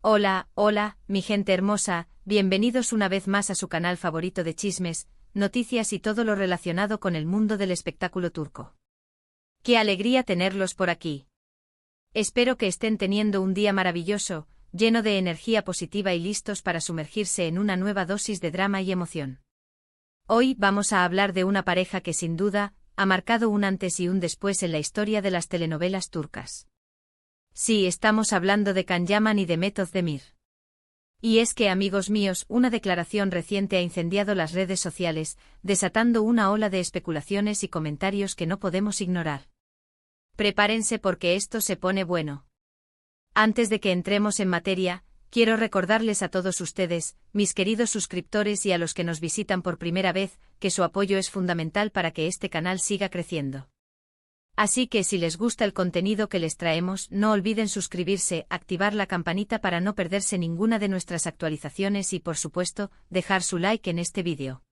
Hola, hola, mi gente hermosa, bienvenidos una vez más a su canal favorito de chismes, noticias y todo lo relacionado con el mundo del espectáculo turco. ¡Qué alegría tenerlos por aquí! Espero que estén teniendo un día maravilloso, lleno de energía positiva y listos para sumergirse en una nueva dosis de drama y emoción. Hoy vamos a hablar de una pareja que sin duda ha marcado un antes y un después en la historia de las telenovelas turcas. Sí, estamos hablando de Can Yaman y Demet Özdemir. Y es que, amigos míos, una declaración reciente ha incendiado las redes sociales, desatando una ola de especulaciones y comentarios que no podemos ignorar. Prepárense porque esto se pone bueno. Antes de que entremos en materia, quiero recordarles a todos ustedes, mis queridos suscriptores y a los que nos visitan por primera vez, que su apoyo es fundamental para que este canal siga creciendo. Así que si les gusta el contenido que les traemos, no olviden suscribirse, activar la campanita para no perderse ninguna de nuestras actualizaciones y, por supuesto, dejar su like en este vídeo.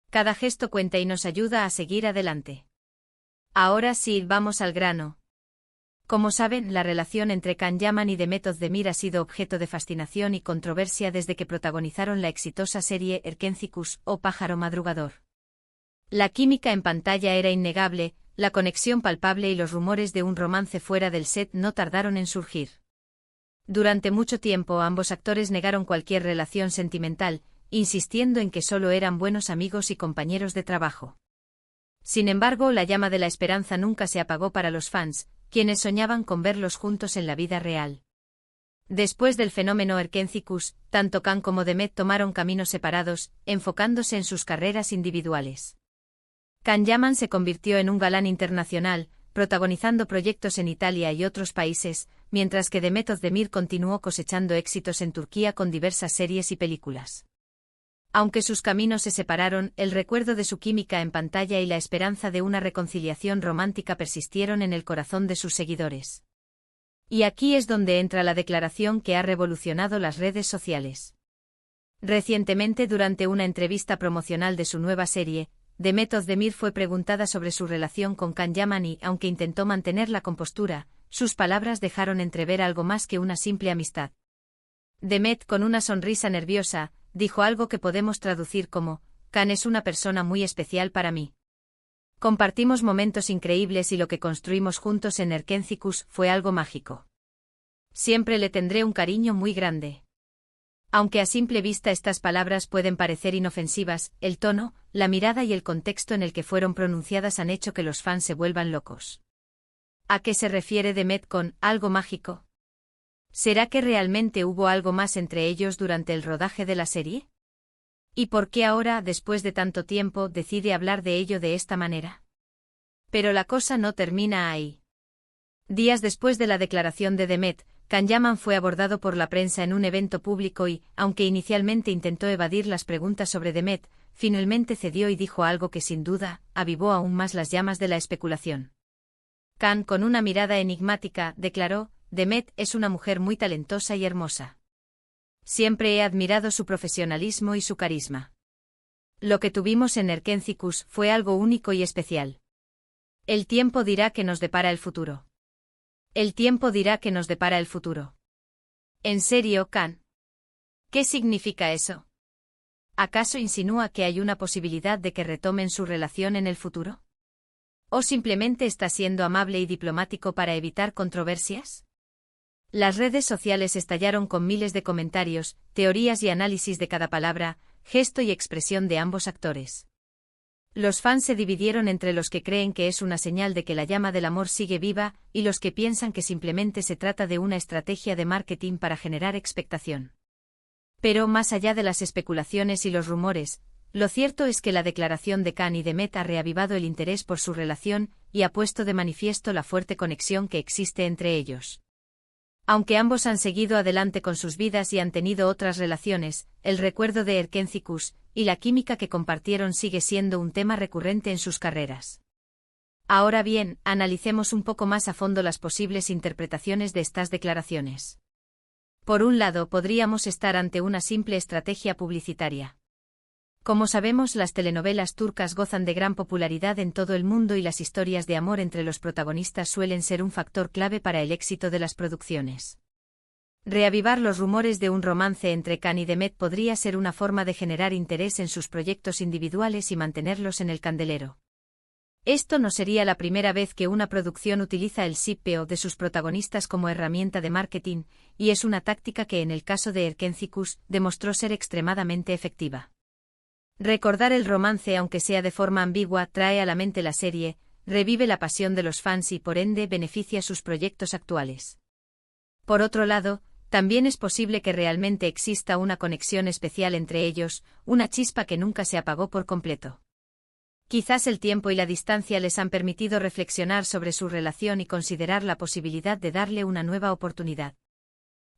Cada gesto cuenta y nos ayuda a seguir adelante. Ahora sí, vamos al grano. Como saben, la relación entre Can Yaman y Demet Özdemir ha sido objeto de fascinación y controversia desde que protagonizaron la exitosa serie Erkencikus o Pájaro Madrugador. La química en pantalla era innegable, la conexión palpable y los rumores de un romance fuera del set no tardaron en surgir. Durante mucho tiempo ambos actores negaron cualquier relación sentimental, insistiendo en que solo eran buenos amigos y compañeros de trabajo. Sin embargo, la llama de la esperanza nunca se apagó para los fans, quienes soñaban con verlos juntos en la vida real. Después del fenómeno Erkencikus, tanto Can como Demet tomaron caminos separados, enfocándose en sus carreras individuales. Can Yaman se convirtió en un galán internacional, protagonizando proyectos en Italia y otros países, mientras que Demet Özdemir continuó cosechando éxitos en Turquía con diversas series y películas. Aunque sus caminos se separaron, el recuerdo de su química en pantalla y la esperanza de una reconciliación romántica persistieron en el corazón de sus seguidores. Y aquí es donde entra la declaración que ha revolucionado las redes sociales. Recientemente, durante una entrevista promocional de su nueva serie, Demet Özdemir fue preguntada sobre su relación con Can Yaman y, aunque intentó mantener la compostura, sus palabras dejaron entrever algo más que una simple amistad. Demet, con una sonrisa nerviosa, dijo algo que podemos traducir como: Can es una persona muy especial para mí. Compartimos momentos increíbles y lo que construimos juntos en Erkencikus fue algo mágico. Siempre le tendré un cariño muy grande. Aunque a simple vista estas palabras pueden parecer inofensivas, el tono, la mirada y el contexto en el que fueron pronunciadas han hecho que los fans se vuelvan locos. ¿A qué se refiere Demet con algo mágico? ¿Será que realmente hubo algo más entre ellos durante el rodaje de la serie? ¿Y por qué ahora, después de tanto tiempo, decide hablar de ello de esta manera? Pero la cosa no termina ahí. Días después de la declaración de Demet, Can Yaman fue abordado por la prensa en un evento público y, aunque inicialmente intentó evadir las preguntas sobre Demet, finalmente cedió y dijo algo que sin duda avivó aún más las llamas de la especulación. Can, con una mirada enigmática, declaró: Demet es una mujer muy talentosa y hermosa. Siempre he admirado su profesionalismo y su carisma. Lo que tuvimos en Erkencikus fue algo único y especial. El tiempo dirá qué nos depara el futuro. El tiempo dirá qué nos depara el futuro. ¿En serio, Can? ¿Qué significa eso? ¿Acaso insinúa que hay una posibilidad de que retomen su relación en el futuro? ¿O simplemente está siendo amable y diplomático para evitar controversias? Las redes sociales estallaron con miles de comentarios, teorías y análisis de cada palabra, gesto y expresión de ambos actores. Los fans se dividieron entre los que creen que es una señal de que la llama del amor sigue viva, y los que piensan que simplemente se trata de una estrategia de marketing para generar expectación. Pero más allá de las especulaciones y los rumores, lo cierto es que la declaración de Can y Demet ha reavivado el interés por su relación y ha puesto de manifiesto la fuerte conexión que existe entre ellos. Aunque ambos han seguido adelante con sus vidas y han tenido otras relaciones, el recuerdo de Erkencikus y la química que compartieron sigue siendo un tema recurrente en sus carreras. Ahora bien, analicemos un poco más a fondo las posibles interpretaciones de estas declaraciones. Por un lado, podríamos estar ante una simple estrategia publicitaria. Como sabemos, las telenovelas turcas gozan de gran popularidad en todo el mundo y las historias de amor entre los protagonistas suelen ser un factor clave para el éxito de las producciones. Reavivar los rumores de un romance entre Can y Demet podría ser una forma de generar interés en sus proyectos individuales y mantenerlos en el candelero. Esto no sería la primera vez que una producción utiliza el shippeo de sus protagonistas como herramienta de marketing, y es una táctica que en el caso de Erkencikus demostró ser extremadamente efectiva. Recordar el romance, aunque sea de forma ambigua, trae a la mente la serie, revive la pasión de los fans y por ende beneficia sus proyectos actuales. Por otro lado, también es posible que realmente exista una conexión especial entre ellos, una chispa que nunca se apagó por completo. Quizás el tiempo y la distancia les han permitido reflexionar sobre su relación y considerar la posibilidad de darle una nueva oportunidad.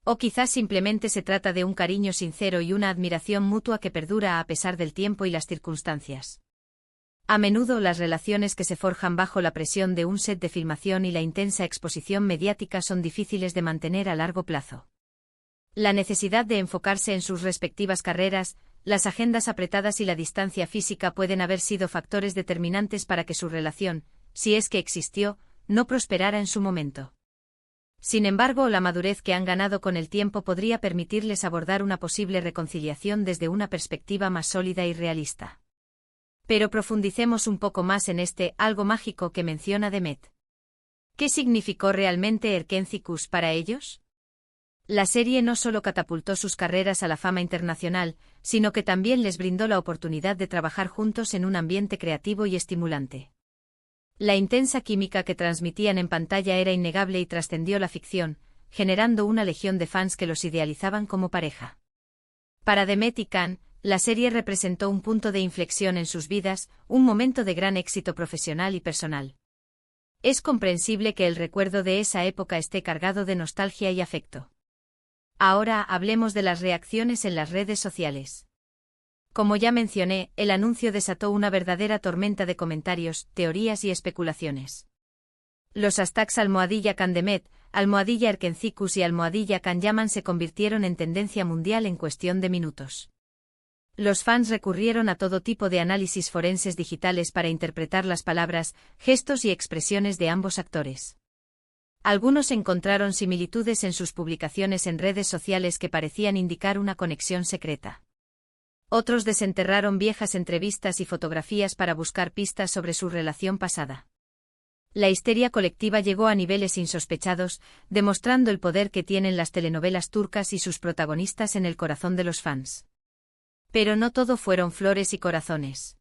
O quizás simplemente se trata de un cariño sincero y una admiración mutua que perdura a pesar del tiempo y las circunstancias. A menudo las relaciones que se forjan bajo la presión de un set de filmación y la intensa exposición mediática son difíciles de mantener a largo plazo. La necesidad de enfocarse en sus respectivas carreras, las agendas apretadas y la distancia física pueden haber sido factores determinantes para que su relación, si es que existió, no prosperara en su momento. Sin embargo, la madurez que han ganado con el tiempo podría permitirles abordar una posible reconciliación desde una perspectiva más sólida y realista. Pero profundicemos un poco más en este algo mágico que menciona Demet. ¿Qué significó realmente Erkencikus para ellos? La serie no solo catapultó sus carreras a la fama internacional, sino que también les brindó la oportunidad de trabajar juntos en un ambiente creativo y estimulante. La intensa química que transmitían en pantalla era innegable y trascendió la ficción, generando una legión de fans que los idealizaban como pareja. Para Demet y Can, la serie representó un punto de inflexión en sus vidas, un momento de gran éxito profesional y personal. Es comprensible que el recuerdo de esa época esté cargado de nostalgia y afecto. Ahora hablemos de las reacciones en las redes sociales. Como ya mencioné, el anuncio desató una verdadera tormenta de comentarios, teorías y especulaciones. Los hashtags #CanDemet, #Erkencikus y #CanYaman se convirtieron en tendencia mundial en cuestión de minutos. Los fans recurrieron a todo tipo de análisis forenses digitales para interpretar las palabras, gestos y expresiones de ambos actores. Algunos encontraron similitudes en sus publicaciones en redes sociales que parecían indicar una conexión secreta. Otros desenterraron viejas entrevistas y fotografías para buscar pistas sobre su relación pasada. La histeria colectiva llegó a niveles insospechados, demostrando el poder que tienen las telenovelas turcas y sus protagonistas en el corazón de los fans. Pero no todo fueron flores y corazones.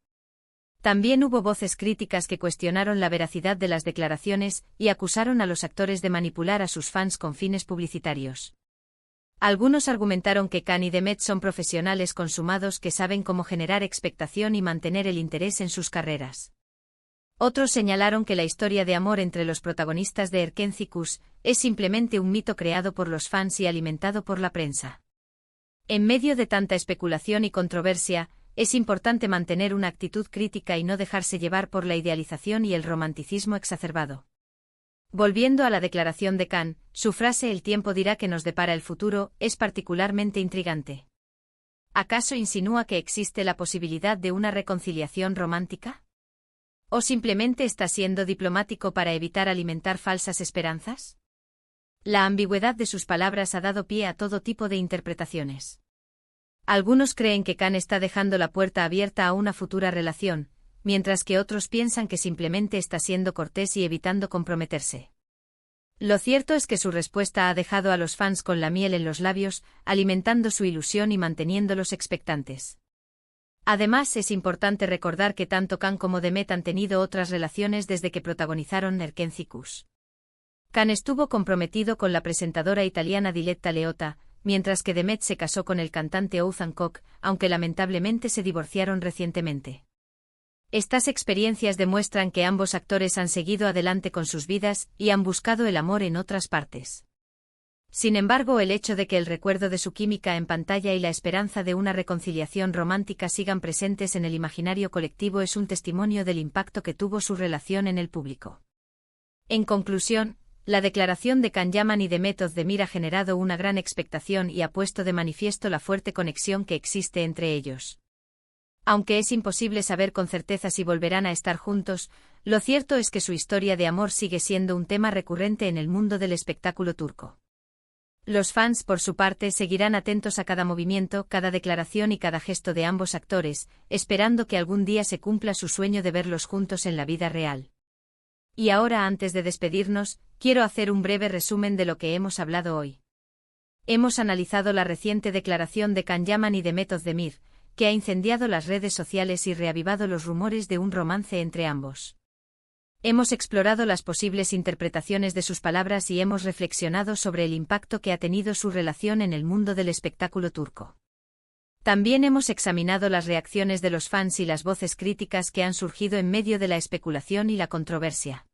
También hubo voces críticas que cuestionaron la veracidad de las declaraciones y acusaron a los actores de manipular a sus fans con fines publicitarios. Algunos argumentaron que Can y Demet son profesionales consumados que saben cómo generar expectación y mantener el interés en sus carreras. Otros señalaron que la historia de amor entre los protagonistas de Erkencikus es simplemente un mito creado por los fans y alimentado por la prensa. En medio de tanta especulación y controversia, es importante mantener una actitud crítica y no dejarse llevar por la idealización y el romanticismo exacerbado. Volviendo a la declaración de Can, su frase "el tiempo dirá que nos depara el futuro" es particularmente intrigante. ¿Acaso insinúa que existe la posibilidad de una reconciliación romántica? ¿O simplemente está siendo diplomático para evitar alimentar falsas esperanzas? La ambigüedad de sus palabras ha dado pie a todo tipo de interpretaciones. Algunos creen que Can está dejando la puerta abierta a una futura relación, mientras que otros piensan que simplemente está siendo cortés y evitando comprometerse. Lo cierto es que su respuesta ha dejado a los fans con la miel en los labios, alimentando su ilusión y manteniéndolos expectantes. Además, es importante recordar que tanto Can como Demet han tenido otras relaciones desde que protagonizaron Erkencikus. Can estuvo comprometido con la presentadora italiana Diletta Leotta, mientras que Demet se casó con el cantante Ozan Koç, aunque lamentablemente se divorciaron recientemente. Estas experiencias demuestran que ambos actores han seguido adelante con sus vidas y han buscado el amor en otras partes. Sin embargo, el hecho de que el recuerdo de su química en pantalla y la esperanza de una reconciliación romántica sigan presentes en el imaginario colectivo es un testimonio del impacto que tuvo su relación en el público. En conclusión, la declaración de Can Yaman y Demet Özdemir ha generado una gran expectación y ha puesto de manifiesto la fuerte conexión que existe entre ellos. Aunque es imposible saber con certeza si volverán a estar juntos, lo cierto es que su historia de amor sigue siendo un tema recurrente en el mundo del espectáculo turco. Los fans, por su parte, seguirán atentos a cada movimiento, cada declaración y cada gesto de ambos actores, esperando que algún día se cumpla su sueño de verlos juntos en la vida real. Y ahora, antes de despedirnos, quiero hacer un breve resumen de lo que hemos hablado hoy. Hemos analizado la reciente declaración de Can Yaman y Demet Özdemir, que ha incendiado las redes sociales y reavivado los rumores de un romance entre ambos. Hemos explorado las posibles interpretaciones de sus palabras y hemos reflexionado sobre el impacto que ha tenido su relación en el mundo del espectáculo turco. También hemos examinado las reacciones de los fans y las voces críticas que han surgido en medio de la especulación y la controversia.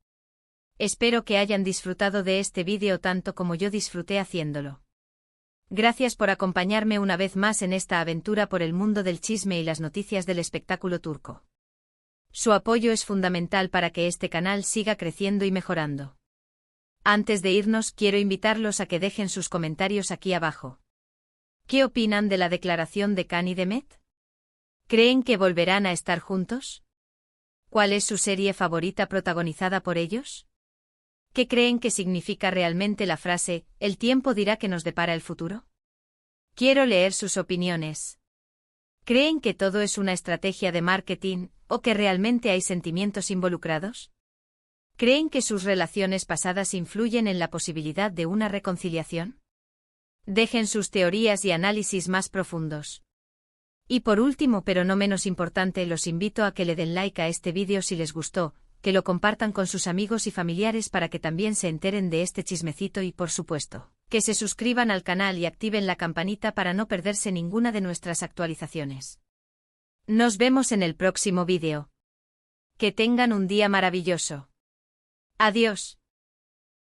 Espero que hayan disfrutado de este vídeo tanto como yo disfruté haciéndolo. Gracias por acompañarme una vez más en esta aventura por el mundo del chisme y las noticias del espectáculo turco. Su apoyo es fundamental para que este canal siga creciendo y mejorando. Antes de irnos, quiero invitarlos a que dejen sus comentarios aquí abajo. ¿Qué opinan de la declaración de Can y Demet? ¿Creen que volverán a estar juntos? ¿Cuál es su serie favorita protagonizada por ellos? ¿Qué creen que significa realmente la frase, el tiempo dirá que nos depara el futuro? Quiero leer sus opiniones. ¿Creen que todo es una estrategia de marketing, o que realmente hay sentimientos involucrados? ¿Creen que sus relaciones pasadas influyen en la posibilidad de una reconciliación? Dejen sus teorías y análisis más profundos. Y por último, pero no menos importante, los invito a que le den like a este vídeo si les gustó, que lo compartan con sus amigos y familiares para que también se enteren de este chismecito y, por supuesto, que se suscriban al canal y activen la campanita para no perderse ninguna de nuestras actualizaciones. Nos vemos en el próximo vídeo. Que tengan un día maravilloso. Adiós.